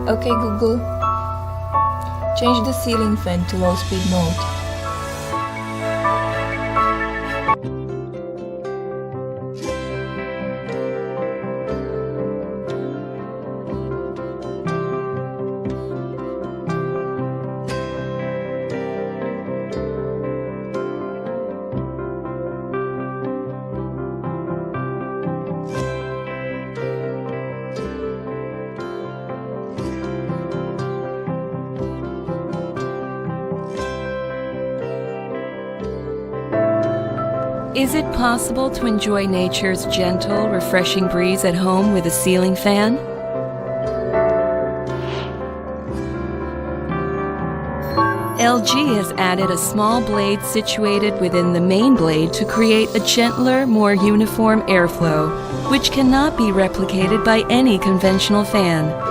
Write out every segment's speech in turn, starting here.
Okay Google, change the ceiling fan to low speed mode. Is it possible to enjoy nature's gentle, refreshing breeze at home with a ceiling fan? LG has added a small blade situated within the main blade to create a gentler, more uniform airflow, which cannot be replicated by any conventional fan.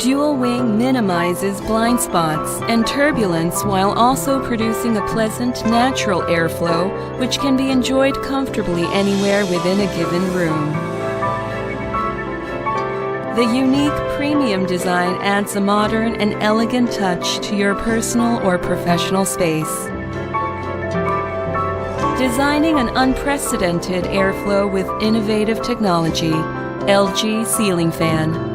Dual wing minimizes blind spots and turbulence while also producing a pleasant, natural airflow which can be enjoyed comfortably anywhere within a given room. The unique premium design adds a modern and elegant touch to your personal or professional space. Designing an unprecedented airflow with innovative technology, LG Ceiling Fan.